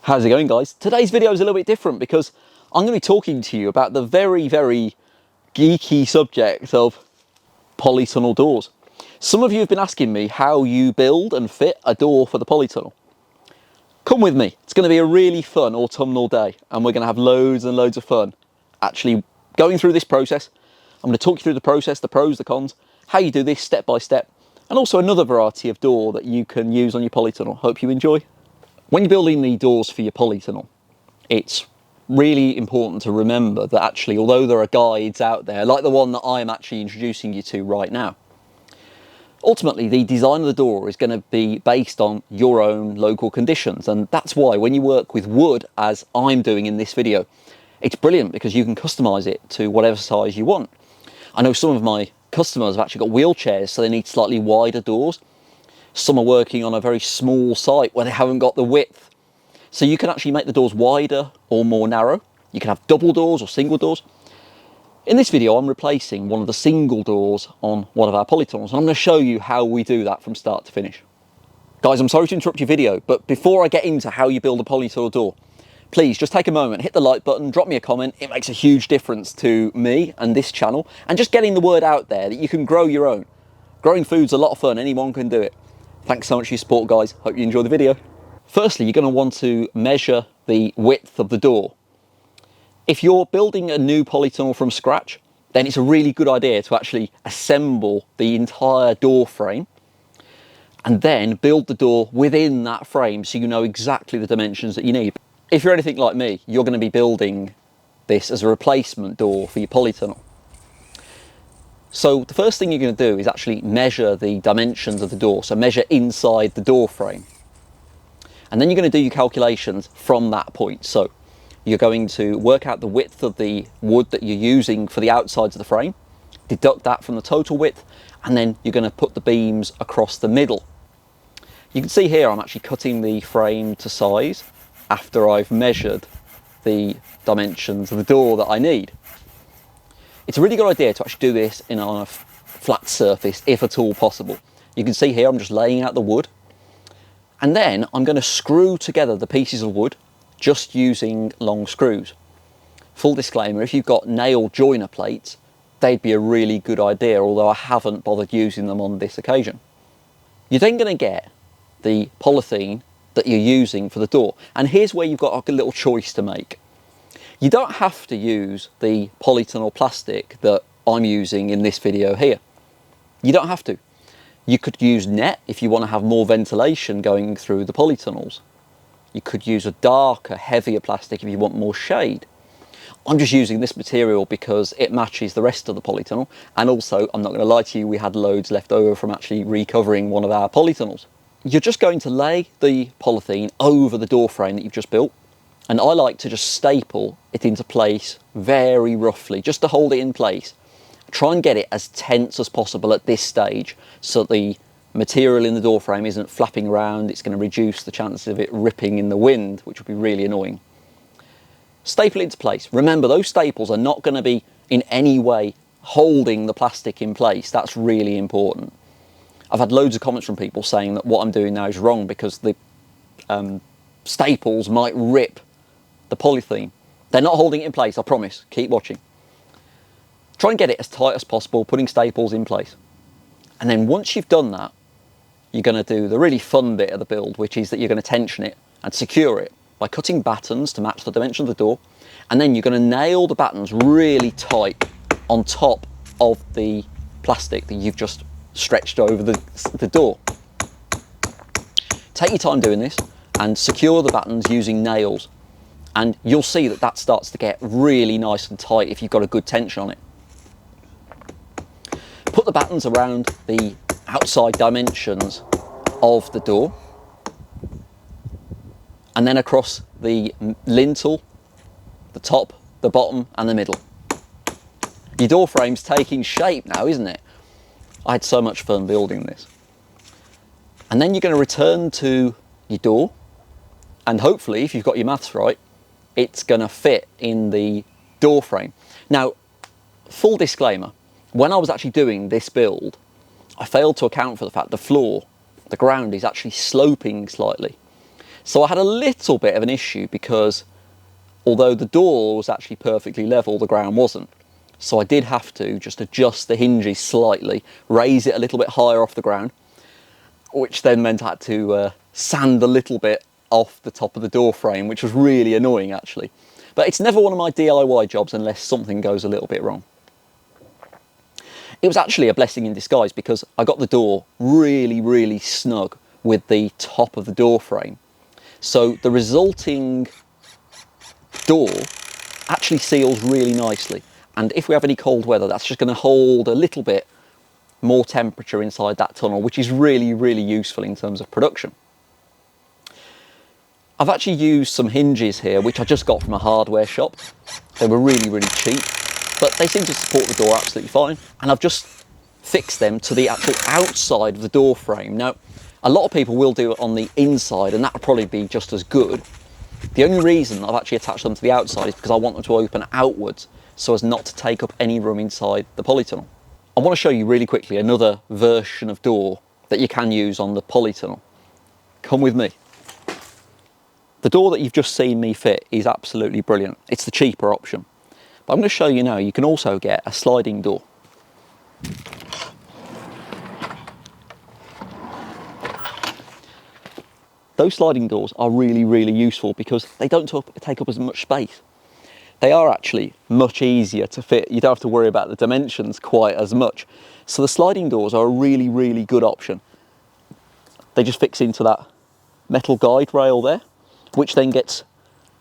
How's it going, guys? Today's video is a little bit different because I'm going to be talking to you about the very, very geeky subject of polytunnel doors. Some of you have been asking me how you build and fit a door for the polytunnel. Come with me. It's going to be a really fun autumnal day and we're going to have loads and loads of fun actually going through this process. I'm going to talk you through the process, the pros, the cons, how you do this step by step, and also another variety of door that you can use on your polytunnel. Hope you enjoy. When you're building the doors for your polytunnel, it's really important to remember that actually, although there are guides out there, like the one that I am actually introducing you to right now, ultimately the design of the door is going to be based on your own local conditions. And that's why when you work with wood, as I'm doing in this video, it's brilliant because you can customize it to whatever size you want. I know some of my customers have actually got wheelchairs, so they need slightly wider doors. Some are working on a very small site where they haven't got the width. So you can actually make the doors wider or more narrow. You can have double doors or single doors. In this video, I'm replacing one of the single doors on one of our polytunnels, and I'm going to show you how we do that from start to finish. Guys, I'm sorry to interrupt your video, but before I get into how you build a polytunnel door, please just take a moment, hit the like button, drop me a comment. It makes a huge difference to me and this channel, and just getting the word out there that you can grow your own. Growing food's a lot of fun, anyone can do it. Thanks so much for your support, guys. Hope you enjoy the video. Firstly, you're going to want to measure the width of the door. If you're building a new polytunnel from scratch, then it's a really good idea to actually assemble the entire door frame and then build the door within that frame so you know exactly the dimensions that you need. If you're anything like me, you're going to be building this as a replacement door for your polytunnel. So the first thing you're going to do is actually measure the dimensions of the door, so measure inside the door frame. And then you're going to do your calculations from that point. So you're going to work out the width of the wood that you're using for the outsides of the frame, deduct that from the total width, and then you're going to put the beams across the middle. You can see here I'm actually cutting the frame to size after I've measured the dimensions of the door that I need. It's a really good idea to actually do this on a flat surface, if at all possible. You can see here I'm just laying out the wood, and then I'm going to screw together the pieces of wood just using long screws. Full disclaimer, if you've got nail joiner plates, they'd be a really good idea, although I haven't bothered using them on this occasion. You're then going to get the polythene that you're using for the door, and here's where you've got a little choice to make. You don't have to use the polytunnel plastic that I'm using in this video here. You don't have to. You could use net if you want to have more ventilation going through the polytunnels. You could use a darker, heavier plastic if you want more shade. I'm just using this material because it matches the rest of the polytunnel, and also, I'm not going to lie to you, we had loads left over from actually recovering one of our polytunnels. You're just going to lay the polythene over the door frame that you've just built. And I like to just staple it into place very roughly, just to hold it in place. Try and get it as tense as possible at this stage so that the material in the door frame isn't flapping around. It's going to reduce the chances of it ripping in the wind, which would be really annoying. Staple it into place. Remember, those staples are not going to be in any way holding the plastic in place. That's really important. I've had loads of comments from people saying that what I'm doing now is wrong because the staples might rip the polythene. They're not holding it in place, I promise. Keep watching. Try and get it as tight as possible, putting staples in place. And then once you've done that, you're going to do the really fun bit of the build, which is that you're going to tension it and secure it by cutting battens to match the dimension of the door. And then you're going to nail the battens really tight on top of the plastic that you've just stretched over the door. Take your time doing this and secure the battens using nails. And you'll see that that starts to get really nice and tight if you've got a good tension on it. Put the battens around the outside dimensions of the door and then across the lintel, the top, the bottom and the middle. Your door frame's taking shape now, isn't it? I had so much fun building this. And then you're going to return to your door, and hopefully, if you've got your maths right, it's going to fit in the door frame. Now, full disclaimer, when I was actually doing this build, I failed to account for the fact the floor, the ground is actually sloping slightly. So I had a little bit of an issue because although the door was actually perfectly level, the ground wasn't. So I did have to just adjust the hinges slightly, raise it a little bit higher off the ground, which then meant I had to sand a little bit off the top of the door frame, which was really annoying actually. But it's never one of my DIY jobs unless something goes a little bit wrong. It was actually a blessing in disguise because I got the door really, really snug with the top of the door frame. So the resulting door actually seals really nicely. And if we have any cold weather, that's just going to hold a little bit more temperature inside that tunnel, which is really, really useful in terms of production. I've actually used some hinges here, which I just got from a hardware shop. They were really, really cheap, but they seem to support the door absolutely fine. And I've just fixed them to the actual outside of the door frame. Now, a lot of people will do it on the inside, and that would probably be just as good. The only reason I've actually attached them to the outside is because I want them to open outwards so as not to take up any room inside the polytunnel. I want to show you really quickly another version of door that you can use on the polytunnel. Come with me. The door that you've just seen me fit is absolutely brilliant. It's the cheaper option. But I'm going to show you now, you can also get a sliding door. Those sliding doors are really, really useful because they don't take up as much space. They are actually much easier to fit. You don't have to worry about the dimensions quite as much. So the sliding doors are a really, really good option. They just fix into that metal guide rail there, which then gets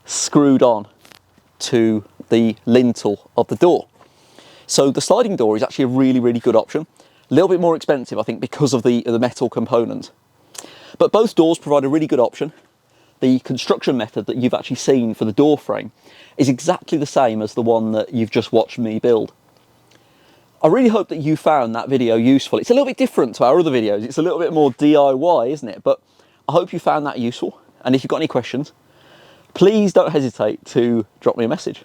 screwed on to the lintel of the door. So the sliding door is actually a really, really good option. A little bit more expensive, I think, because of the metal component. But both doors provide a really good option. The construction method that you've actually seen for the door frame is exactly the same as the one that you've just watched me build. I really hope that you found that video useful. It's a little bit different to our other videos. It's a little bit more DIY, isn't it? But I hope you found that useful. And if you've got any questions, please don't hesitate to drop me a message.